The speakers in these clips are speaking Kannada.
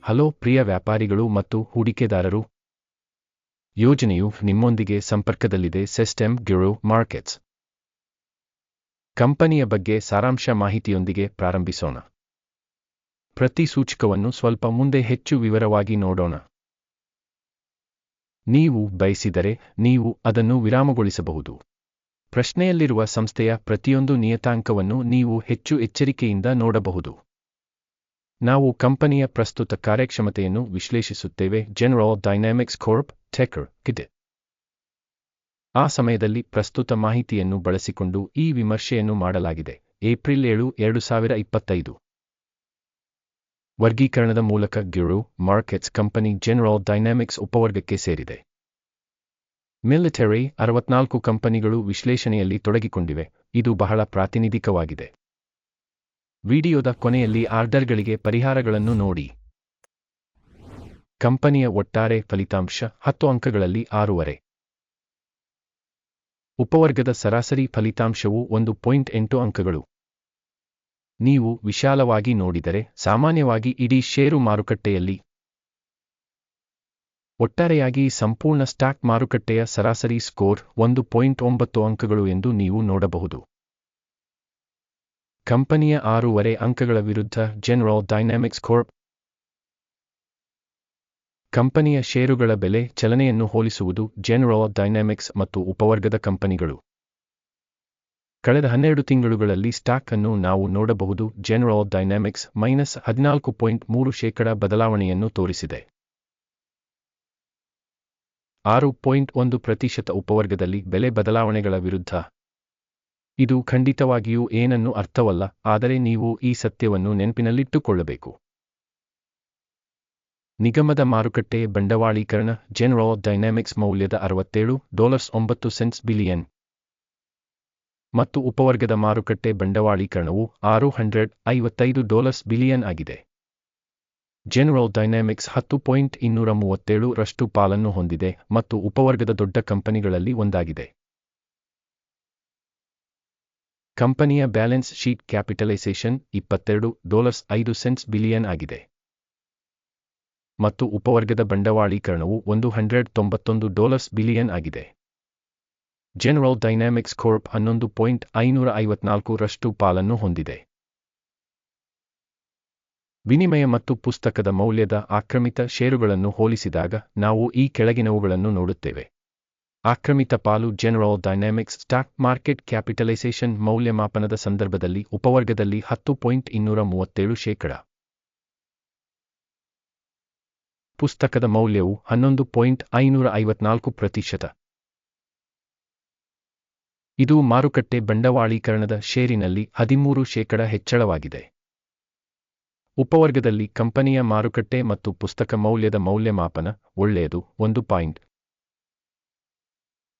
ಹಲೋ ಪ್ರಿಯ ವ್ಯಾಪಾರಿಗಳು ಮತ್ತು ಹೂಡಿಕೆದಾರರು. ಯೋಜನೆಯು ನಿಮ್ಮೊಂದಿಗೆ ಸಂಪರ್ಕದಲ್ಲಿದೆ. ಸಿಸ್ಟಮ್ ಗ್ಯೂರೋ ಮಾರ್ಕೆಟ್ಸ್ ಕಂಪನಿಯ ಬಗ್ಗೆ ಸಾರಾಂಶ ಮಾಹಿತಿಯೊಂದಿಗೆ ಪ್ರಾರಂಭಿಸೋಣ. ಪ್ರತಿ ಸೂಚಕವನ್ನು ಸ್ವಲ್ಪ ಮುಂದೆ ಹೆಚ್ಚು ವಿವರವಾಗಿ ನೋಡೋಣ. ನೀವು ಬಯಸಿದರೆ ನೀವು ಅದನ್ನು ವಿರಾಮಗೊಳಿಸಬಹುದು. ಪ್ರಶ್ನೆಯಲ್ಲಿರುವ ಸಂಸ್ಥೆಯ ಪ್ರತಿಯೊಂದು ನಿಯತಾಂಕವನ್ನು ನೀವು ಹೆಚ್ಚು ಎಚ್ಚರಿಕೆಯಿಂದ ನೋಡಬಹುದು. ನಾವು ಕಂಪನಿಯ ಪ್ರಸ್ತುತ ಕಾರ್ಯಕ್ಷಮತೆಯನ್ನು ವಿಶ್ಲೇಷಿಸುತ್ತೇವೆ. ಜನರಲ್ ಡೈನಾಮಿಕ್ಸ್ ಕಾರ್ಪ್ ಟೆಕರ್ ಕಿದೆ. ಆ ಸಮಯದಲ್ಲಿ ಪ್ರಸ್ತುತ ಮಾಹಿತಿಯನ್ನು ಬಳಸಿಕೊಂಡು ಈ ವಿಮರ್ಶೆಯನ್ನು ಮಾಡಲಾಗಿದೆ. ಏಪ್ರಿಲ್ 7, 2025. ವರ್ಗೀಕರಣದ ಮೂಲಕ ಗ್ಯೂರೋ ಮಾರ್ಕೆಟ್ಸ್ ಕಂಪನಿ ಜನರಲ್ ಡೈನಾಮಿಕ್ಸ್ ಉಪವರ್ಗಕ್ಕೆ ಸೇರಿದೆ. ಮಿಲಿಟರಿ 64 ಕಂಪನಿಗಳು ವಿಶ್ಲೇಷಣೆಯಲ್ಲಿ ತೊಡಗಿಕೊಂಡಿವೆ. ಇದು ಬಹಳ ಪ್ರಾತಿನಿಧಿಕವಾಗಿದೆ. ವಿಡಿಯೋದ ಕೊನೆಯಲ್ಲಿ ಆರ್ಡರ್ಗಳಿಗೆ ಪರಿಹಾರಗಳನ್ನು ನೋಡಿ. ಕಂಪನಿಯ ಒಟ್ಟಾರೆ ಫಲಿತಾಂಶ 10 ಅಂಕಗಳಲ್ಲಿ 6.5. ಉಪವರ್ಗದ ಸರಾಸರಿ ಫಲಿತಾಂಶವು 1.8 ಅಂಕಗಳು. ನೀವು ವಿಶಾಲವಾಗಿ ನೋಡಿದರೆ ಸಾಮಾನ್ಯವಾಗಿ ಇಡೀ ಷೇರು ಮಾರುಕಟ್ಟೆಯಲ್ಲಿ ಒಟ್ಟಾರೆಯಾಗಿ ಸಂಪೂರ್ಣ ಸ್ಟಾಕ್ ಮಾರುಕಟ್ಟೆಯ ಸರಾಸರಿ ಸ್ಕೋರ್ 1.9 ಅಂಕಗಳು ಎಂದು ನೀವು ನೋಡಬಹುದು. ಕಂಪನಿಯ 6.5 ಅಂಕಗಳ ವಿರುದ್ಧ ಜನರಲ್ ಡೈನಾಮಿಕ್ಸ್ ಕಾರ್ಪ್ ಕಂಪನಿಯ ಷೇರುಗಳ ಬೆಲೆ ಚಲನೆಯನ್ನು ಹೋಲಿಸುವುದು. ಜನರಲ್ ಡೈನಾಮಿಕ್ಸ್ ಮತ್ತು ಉಪವರ್ಗದ ಕಂಪನಿಗಳು ಕಳೆದ 12 ತಿಂಗಳುಗಳಲ್ಲಿ ಸ್ಟಾಕ್ ಅನ್ನು ನಾವು ನೋಡಬಹುದು. ಜನರಲ್ ಡೈನಾಮಿಕ್ಸ್ -14.3% ಬದಲಾವಣೆಯನ್ನು ತೋರಿಸಿದೆ. 6.1% ಉಪವರ್ಗದಲ್ಲಿ ಬೆಲೆ ಬದಲಾವಣೆಗಳ ವಿರುದ್ಧ. ಇದು ಖಂಡಿತವಾಗಿಯೂ ಏನನ್ನು ಅರ್ಥವಲ್ಲ, ಆದರೆ ನೀವು ಈ ಸತ್ಯವನ್ನು ನೆನಪಿನಲ್ಲಿಟ್ಟುಕೊಳ್ಳಬೇಕು. ನಿಗಮದ ಮಾರುಕಟ್ಟೆ ಬಂಡವಾಳೀಕರಣ ಜನರಲ್ ಡೈನಾಮಿಕ್ಸ್ ಮೌಲ್ಯದ $67.9 ಬಿಲಿಯನ್ ಮತ್ತು ಉಪವರ್ಗದ ಮಾರುಕಟ್ಟೆ ಬಂಡವಾಳೀಕರಣವು $655 ಬಿಲಿಯನ್ ಆಗಿದೆ. ಜನರಲ್ ಡೈನಾಮಿಕ್ಸ್ 10.237% ಪಾಲನ್ನು ಹೊಂದಿದೆ ಮತ್ತು ಉಪವರ್ಗದ ದೊಡ್ಡ ಕಂಪನಿಗಳಲ್ಲಿ ಒಂದಾಗಿದೆ. ಕಂಪನಿಯ ಬ್ಯಾಲೆನ್ಸ್ ಶೀಟ್ ಕ್ಯಾಪಿಟಲೈಸೇಷನ್ $22.5 ಬಿಲಿಯನ್ ಆಗಿದೆ ಮತ್ತು ಉಪವರ್ಗದ ಬಂಡವಾಳೀಕರಣವು $191 ಬಿಲಿಯನ್ ಆಗಿದೆ. ಜನರಲ್ ಡೈನಾಮಿಕ್ಸ್ ಕಾರ್ಪ್ 11.554% ಪಾಲನ್ನು ಹೊಂದಿದೆ. ವಿನಿಮಯ ಮತ್ತು ಪುಸ್ತಕದ ಮೌಲ್ಯದ ಆಕ್ರಮಿತ ಷೇರುಗಳನ್ನು ಹೋಲಿಸಿದಾಗ ನಾವು ಈ ಕೆಳಗಿನವುಗಳನ್ನು ನೋಡುತ್ತೇವೆ. ಆಕ್ರಮಿತ ಪಾಲು general dynamics stock market capitalisation ಮೌಲ್ಯಮಾಪನದ ಸಂದರ್ಭದಲ್ಲಿ ಉಪವರ್ಗದಲ್ಲಿ 10.237%. ಪುಸ್ತಕದ ಮೌಲ್ಯವು 11.554%. ಇದು ಮಾರುಕಟ್ಟೆ ಬಂಡವಾಳೀಕರಣದ ಷೇರಿನಲ್ಲಿ 13% ಹೆಚ್ಚಳವಾಗಿದೆ. ಉಪವರ್ಗದಲ್ಲಿ ಕಂಪನಿಯ ಮಾರುಕಟ್ಟೆ ಮತ್ತು ಪುಸ್ತಕ ಮೌಲ್ಯದ ಮೌಲ್ಯಮಾಪನ ಒಳ್ಳೆಯದು. 1 ಪಾಯಿಂಟ್.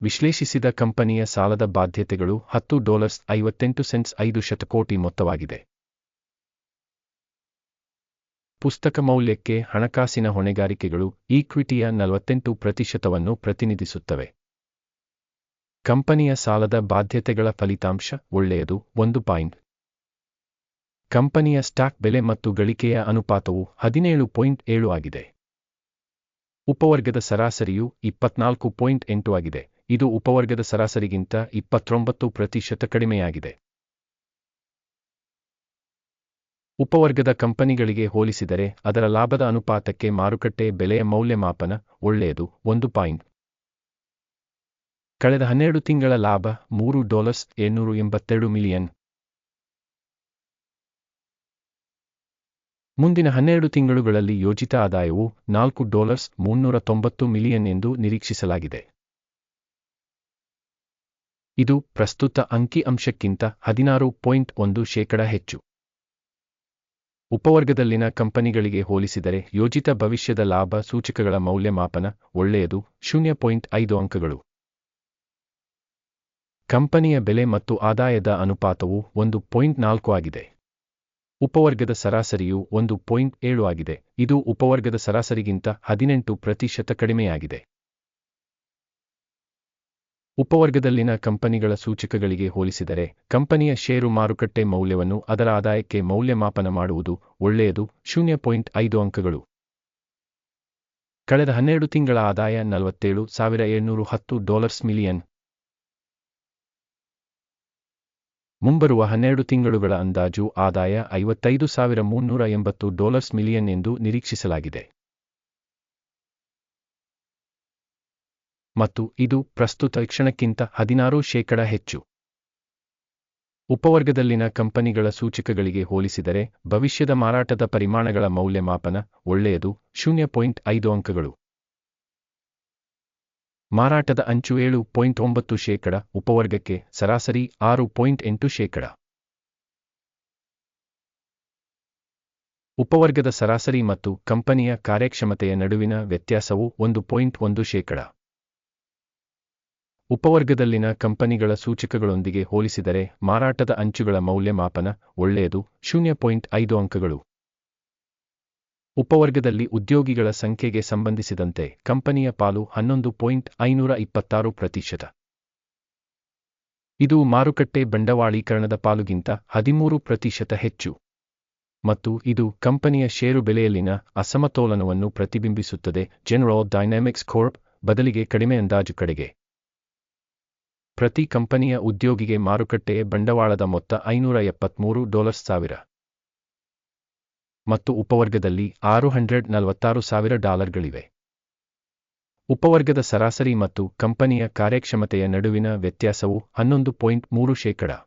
ವಿಶ್ಲೇಷಿಸಿದ ಕಂಪನಿಯ ಸಾಲದ ಬಾಧ್ಯತೆಗಳು $10.58 5 ಕೋಟಿ ಮೊತ್ತವಾಗಿದೆ. ಪುಸ್ತಕ ಮೌಲ್ಯಕ್ಕೆ ಹಣಕಾಸಿನ ಹೊಣೆಗಾರಿಕೆಗಳು ಈಕ್ವಿಟಿಯ 48%ವನ್ನು ಪ್ರತಿನಿಧಿಸುತ್ತವೆ. ಕಂಪನಿಯ ಸಾಲದ ಬಾಧ್ಯತೆಗಳ ಫಲಿತಾಂಶ ಒಳ್ಳೆಯದು. 1 ಪಾಯಿಂಟ್. ಕಂಪನಿಯ ಸ್ಟಾಕ್ ಬೆಲೆ ಮತ್ತು ಗಳಿಕೆಯ ಅನುಪಾತವು 17.7 ಆಗಿದೆ. ಉಪವರ್ಗದ ಸರಾಸರಿಯು 24.8 ಆಗಿದೆ. ಇದು ಉಪವರ್ಗದ ಸರಾಸರಿಗಿಂತ 29% ಕಡಿಮೆಯಾಗಿದೆ. ಉಪವರ್ಗದ ಕಂಪನಿಗಳಿಗೆ ಹೋಲಿಸಿದರೆ ಅದರ ಲಾಭದ ಅನುಪಾತಕ್ಕೆ ಮಾರುಕಟ್ಟೆ ಬೆಲೆಯ ಮೌಲ್ಯಮಾಪನ ಒಳ್ಳೆಯದು. 1 ಪಾಯಿಂಟ್. ಕಳೆದ 12 ತಿಂಗಳ ಲಾಭ $3.782 ಮಿಲಿಯನ್. ಮುಂದಿನ 12 ತಿಂಗಳುಗಳಲ್ಲಿ ಯೋಜಿತ ಆದಾಯವು $4.390 ಮಿಲಿಯನ್ ಎಂದು ನಿರೀಕ್ಷಿಸಲಾಗಿದೆ. ಇದು ಪ್ರಸ್ತುತ ಅಂಕಿಅಂಶಕ್ಕಿಂತ 16.1% ಹೆಚ್ಚು. ಉಪವರ್ಗದಲ್ಲಿನ ಕಂಪನಿಗಳಿಗೆ ಹೋಲಿಸಿದರೆ ಯೋಜಿತ ಭವಿಷ್ಯದ ಲಾಭ ಸೂಚಕಗಳ ಮೌಲ್ಯಮಾಪನ ಒಳ್ಳೆಯದು. 0.5 ಅಂಕಗಳು. ಕಂಪನಿಯ ಬೆಲೆ ಮತ್ತು ಆದಾಯದ ಅನುಪಾತವು 1.4 ಆಗಿದೆ. ಉಪವರ್ಗದ ಸರಾಸರಿಯು 1.7 ಆಗಿದೆ. ಇದು ಉಪವರ್ಗದ ಸರಾಸರಿಗಿಂತ 18% ಕಡಿಮೆಯಾಗಿದೆ. ಉಪವರ್ಗದಲ್ಲಿನ ಕಂಪನಿಗಳ ಸೂಚಕಗಳಿಗೆ ಹೋಲಿಸಿದರೆ ಕಂಪನಿಯ ಷೇರು ಮಾರುಕಟ್ಟೆ ಮೌಲ್ಯವನ್ನು ಅದರ ಆದಾಯಕ್ಕೆ ಮೌಲ್ಯಮಾಪನ ಮಾಡುವುದು ಒಳ್ಳೆಯದು. 0.5 ಅಂಕಗಳು. ಕಳೆದ 12 ತಿಂಗಳ ಆದಾಯ $47,710 ಮಿಲಿಯನ್. ಮುಂಬರುವ 12 ತಿಂಗಳುಗಳ ಅಂದಾಜು ಆದಾಯ $55,380 ಮಿಲಿಯನ್ ಎಂದು ನಿರೀಕ್ಷಿಸಲಾಗಿದೆ. ಮತ್ತು ಇದು ಪ್ರಸ್ತುತ ಕ್ಷಣಕ್ಕಿಂತ 16% ಹೆಚ್ಚು. ಉಪವರ್ಗದಲ್ಲಿನ ಕಂಪನಿಗಳ ಸೂಚಕಗಳಿಗೆ ಹೋಲಿಸಿದರೆ ಭವಿಷ್ಯದ ಮಾರಾಟದ ಪರಿಮಾಣಗಳ ಮೌಲ್ಯಮಾಪನ ಒಳ್ಳೆಯದು 0.5 ಅಂಕಗಳು. ಮಾರಾಟದ ಅಂಚು 7.9%, ಉಪವರ್ಗಕ್ಕೆ ಸರಾಸರಿ 6.8%. ಉಪವರ್ಗದ ಸರಾಸರಿ ಮತ್ತು ಕಂಪನಿಯ ಕಾರ್ಯಕ್ಷಮತೆಯ ನಡುವಿನ ವ್ಯತ್ಯಾಸವು 1.1%. ಉಪವರ್ಗದಲ್ಲಿನ ಕಂಪನಿಗಳ ಸೂಚಕಗಳೊಂದಿಗೆ ಹೋಲಿಸಿದರೆ ಮಾರಾಟದ ಅಂಚುಗಳ ಮೌಲ್ಯಮಾಪನ ಒಳ್ಳೆಯದು 0.5 ಅಂಕಗಳು. ಉಪವರ್ಗದಲ್ಲಿ ಉದ್ಯೋಗಿಗಳ ಸಂಖ್ಯೆಗೆ ಸಂಬಂಧಿಸಿದಂತೆ ಕಂಪನಿಯ ಪಾಲು 11.526%. ಇದು ಮಾರುಕಟ್ಟೆ ಬಂಡವಾಳೀಕರಣದ ಪಾಲುಗಿಂತ 13% ಹೆಚ್ಚು. ಮತ್ತು ಇದು ಕಂಪನಿಯ ಷೇರು ಬೆಲೆಯಲ್ಲಿನ ಅಸಮತೋಲನವನ್ನು ಪ್ರತಿಬಿಂಬಿಸುತ್ತದೆ. ಜನರಲ್ ಡೈನಾಮಿಕ್ಸ್ ಕಾರ್ಪ್ ಬದಲಿಗೆ ಕಡಿಮೆ ಅಂದಾಜು ಕಡೆಗೆ. ಪ್ರತಿ ಕಂಪನಿಯ ಉದ್ಯೋಗಿಗೆ ಮಾರುಕಟ್ಟೆಯ ಬಂಡವಾಳದ ಮೊತ್ತ $573,000 ಮತ್ತು ಉಪವರ್ಗದಲ್ಲಿ $646,000. ಉಪವರ್ಗದ ಸರಾಸರಿ ಮತ್ತು ಕಂಪನಿಯ ಕಾರ್ಯಕ್ಷಮತೆಯ ನಡುವಿನ ವ್ಯತ್ಯಾಸವು 11.3%.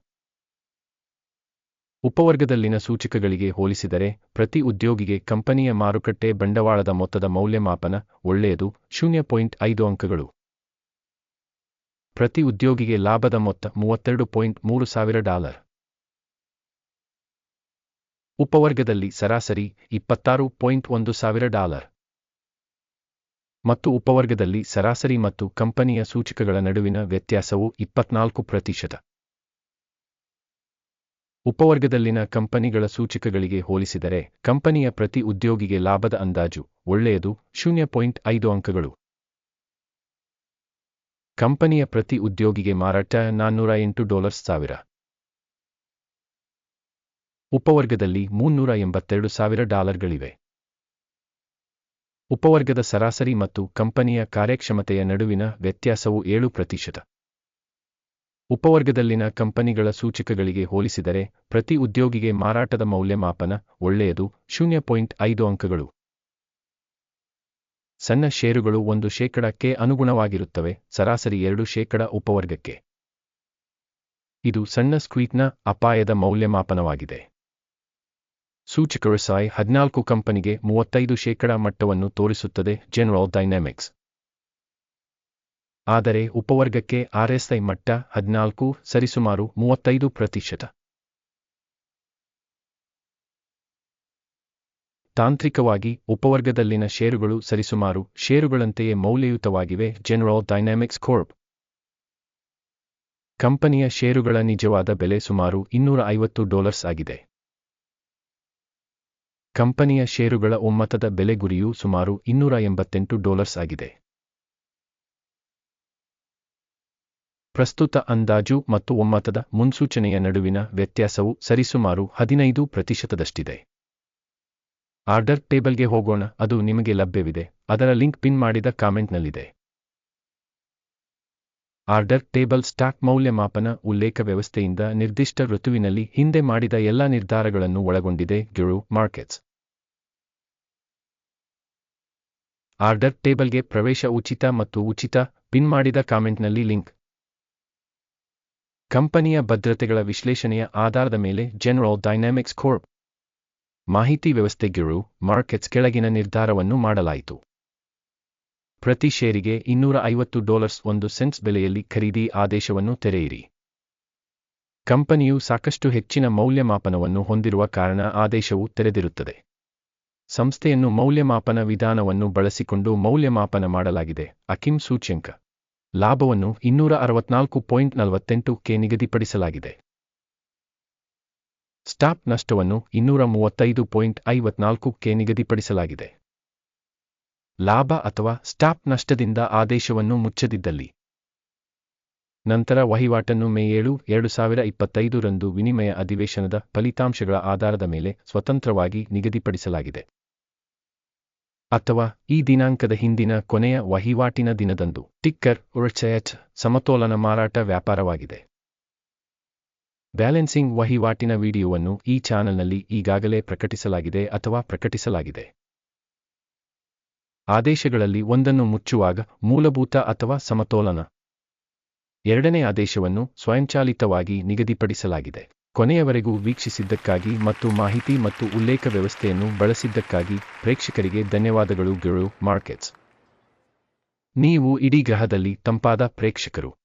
ಉಪವರ್ಗದಲ್ಲಿನ ಸೂಚಕಗಳಿಗೆ ಹೋಲಿಸಿದರೆ ಪ್ರತಿ ಉದ್ಯೋಗಿಗೆ ಕಂಪನಿಯ ಮಾರುಕಟ್ಟೆ ಬಂಡವಾಳದ ಮೊತ್ತದ ಮೌಲ್ಯಮಾಪನ ಒಳ್ಳೆಯದು 0.5 ಅಂಕಗಳು. ಪ್ರತಿ ಉದ್ಯೋಗಿಗೆ ಲಾಭದ ಮೊತ್ತ $32,300. ಉಪವರ್ಗದಲ್ಲಿ ಸರಾಸರಿ $26,100. ಮತ್ತು ಉಪವರ್ಗದಲ್ಲಿ ಸರಾಸರಿ ಮತ್ತು ಕಂಪನಿಯ ಸೂಚಕಗಳ ನಡುವಿನ ವ್ಯತ್ಯಾಸವು 24%. ಉಪವರ್ಗದಲ್ಲಿನ ಕಂಪನಿಗಳ ಸೂಚಕಗಳಿಗೆ ಹೋಲಿಸಿದರೆ ಕಂಪನಿಯ ಪ್ರತಿ ಉದ್ಯೋಗಿಗೆ ಲಾಭದ ಅಂದಾಜು ಒಳ್ಳೆಯದು 0.5 ಅಂಕಗಳು. ಕಂಪನಿಯ ಪ್ರತಿ ಉದ್ಯೋಗಿಗೆ ಮಾರಾಟ $408,000. ಉಪವರ್ಗದಲ್ಲಿ $382,000. ಉಪವರ್ಗದ ಸರಾಸರಿ ಮತ್ತು ಕಂಪನಿಯ ಕಾರ್ಯಕ್ಷಮತೆಯ ನಡುವಿನ ವ್ಯತ್ಯಾಸವು 7%. ಉಪವರ್ಗದಲ್ಲಿನ ಕಂಪನಿಗಳ ಸೂಚಕಗಳಿಗೆ ಹೋಲಿಸಿದರೆ ಪ್ರತಿ ಉದ್ಯೋಗಿಗೆ ಮಾರಾಟದ ಮೌಲ್ಯಮಾಪನ ಒಳ್ಳೆಯದು 0.5 ಅಂಕಗಳು. ಸಣ್ಣ ಷೇರುಗಳು 1%ಕ್ಕೆ ಅನುಗುಣವಾಗಿರುತ್ತವೆ, ಸರಾಸರಿ 2% ಉಪವರ್ಗಕ್ಕೆ. ಇದು ಸಣ್ಣ ಸ್ಕ್ವೀಟ್ನ ಅಪಾಯದ ಮೌಲ್ಯಮಾಪನವಾಗಿದೆ. ಸೂಚಕ RSI 14 ಕಂಪನಿಗೆ 35% ಮಟ್ಟವನ್ನು ತೋರಿಸುತ್ತದೆ ಜನರಲ್ ಡೈನಾಮಿಕ್ಸ್. ಆದರೆ ಉಪವರ್ಗಕ್ಕೆ RSI ಮಟ್ಟ 14 ಸರಿಸುಮಾರು 35%. ತಾಂತ್ರಿಕವಾಗಿ ಉಪವರ್ಗದಲ್ಲಿನ ಷೇರುಗಳು ಸರಿಸುಮಾರು ಷೇರುಗಳಂತೆಯೇ ಮೌಲ್ಯಯುತವಾಗಿವೆ. ಜನರಲ್ ಡೈನಾಮಿಕ್ಸ್ ಕಾರ್ಪ್ ಕಂಪನಿಯ ಷೇರುಗಳ ನಿಜವಾದ ಬೆಲೆ ಸುಮಾರು $250 ಆಗಿದೆ. ಕಂಪನಿಯ ಷೇರುಗಳ ಒಮ್ಮತದ ಬೆಲೆ ಗುರಿಯು ಸುಮಾರು $288 ಆಗಿದೆ. ಪ್ರಸ್ತುತ ಅಂದಾಜು ಮತ್ತು ಒಮ್ಮತದ ಮುನ್ಸೂಚನೆಯ ನಡುವಿನ ವ್ಯತ್ಯಾಸವು ಸರಿಸುಮಾರು 15%ದಷ್ಟಿದೆ. ಆರ್ಡರ್ ಟೇಬಲ್ಗೆ ಹೋಗೋಣ, ಅದು ನಿಮಗೆ ಲಭ್ಯವಿದೆ. ಅದರ ಲಿಂಕ್ ಪಿನ್ ಮಾಡಿದ ಕಾಮೆಂಟ್ನಲ್ಲಿದೆ. ಆರ್ಡರ್ ಟೇಬಲ್ ಸ್ಟಾಕ್ ಮೌಲ್ಯಮಾಪನ ಉಲ್ಲೇಖ ವ್ಯವಸ್ಥೆಯಿಂದ ನಿರ್ದಿಷ್ಟ ಋತುವಿನಲ್ಲಿ ಹಿಂದೆ ಮಾಡಿದ ಎಲ್ಲ ನಿರ್ಧಾರಗಳನ್ನು ಒಳಗೊಂಡಿದೆ. ಗಿರು ಮಾರ್ಕೆಟ್ಸ್ ಆರ್ಡರ್ ಟೇಬಲ್ಗೆ ಪ್ರವೇಶ ಉಚಿತ ಮತ್ತು ಉಚಿತ. ಪಿನ್ ಮಾಡಿದ ಕಾಮೆಂಟ್ನಲ್ಲಿ ಲಿಂಕ್. ಕಂಪನಿಯ ಭದ್ರತೆಗಳ ವಿಶ್ಲೇಷಣೆಯ ಆಧಾರದ ಮೇಲೆ ಜನರಲ್ ಡೈನಾಮಿಕ್ಸ್ ಕಾರ್ಪ್ ಮಾಹಿತಿ ವ್ಯವಸ್ಥೆ ಗಿರು ಮಾರ್ಕೆಟ್ಸ್ ಕೆಳಗಿನ ನಿರ್ಧಾರವನ್ನು ಮಾಡಲಾಯಿತು. ಪ್ರತಿ ಷೇರಿಗೆ $250.01 ಬೆಲೆಯಲ್ಲಿ ಖರೀದಿ ಆದೇಶವನ್ನು ತೆರೆಯಿರಿ. ಕಂಪನಿಯು ಸಾಕಷ್ಟು ಹೆಚ್ಚಿನ ಮೌಲ್ಯಮಾಪನವನ್ನು ಹೊಂದಿರುವ ಕಾರಣ ಆದೇಶವು ತೆರೆದಿರುತ್ತದೆ. ಸಂಸ್ಥೆಯನ್ನು ಮೌಲ್ಯಮಾಪನ ವಿಧಾನವನ್ನು ಬಳಸಿಕೊಂಡು ಮೌಲ್ಯಮಾಪನ ಮಾಡಲಾಗಿದೆ. ಅಕಿಮ್ ಸೂಚ್ಯಂಕ ಲಾಭವನ್ನು 264.48ಕ್ಕೆ ನಿಗದಿಪಡಿಸಲಾಗಿದೆ. ಸ್ಟಾಪ್ ನಷ್ಟವನ್ನು 235.54ಕ್ಕೆ ನಿಗದಿಪಡಿಸಲಾಗಿದೆ. ಲಾಭ ಅಥವಾ ಸ್ಟಾಪ್ ನಷ್ಟದಿಂದ ಆದೇಶವನ್ನು ಮುಚ್ಚದಿದ್ದಲ್ಲಿ. ನಂತರ ವಹಿವಾಟನ್ನು ಮೇ 7, 2025 ರಂದು ವಿನಿಮಯ ಅಧಿವೇಶನದ ಫಲಿತಾಂಶಗಳ ಆಧಾರದ ಮೇಲೆ ಸ್ವತಂತ್ರವಾಗಿ ನಿಗದಿಪಡಿಸಲಾಗಿದೆ. ಅಥವಾ ಈ ದಿನಾಂಕದ ಹಿಂದಿನ ಕೊನೆಯ ವಹಿವಾಟಿನ ದಿನದಂದು. ಟಿಕ್ಕರ್ URCH ಸಮತೋಲನ ಮಾರಾಟ ವ್ಯಾಪಾರವಾಗಿದೆ. ಬ್ಯಾಲೆನ್ಸಿಂಗ್ ವಹಿವಾಟಿನ ವಿಡಿಯೋವನ್ನು ಈ ಚಾನೆಲ್ನಲ್ಲಿ ಈಗಾಗಲೇ ಪ್ರಕಟಿಸಲಾಗಿದೆ ಅಥವಾ ಪ್ರಕಟಿಸಲಾಗಿದೆ. ಆದೇಶಗಳಲ್ಲಿ ಒಂದನ್ನು ಮುಚ್ಚುವಾಗ ಮೂಲಭೂತ ಅಥವಾ ಸಮತೋಲನ. ಎರಡನೇ ಆದೇಶವನ್ನು ಸ್ವಯಂಚಾಲಿತವಾಗಿ ನಿಗದಿಪಡಿಸಲಾಗಿದೆ. ಕೊನೆಯವರೆಗೂ ವೀಕ್ಷಿಸಿದ್ದಕ್ಕಾಗಿ ಮತ್ತು ಮಾಹಿತಿ ಮತ್ತು ಉಲ್ಲೇಖ ವ್ಯವಸ್ಥೆಯನ್ನು ಬಳಸಿದ್ದಕ್ಕಾಗಿ ಪ್ರೇಕ್ಷಕರಿಗೆ ಧನ್ಯವಾದಗಳು. ಗಿರು ಮಾರ್ಕೆಟ್ಸ್. ನೀವು ಇಡೀ ಗ್ರಹದಲ್ಲಿ ತಂಪಾದ ಪ್ರೇಕ್ಷಕರು.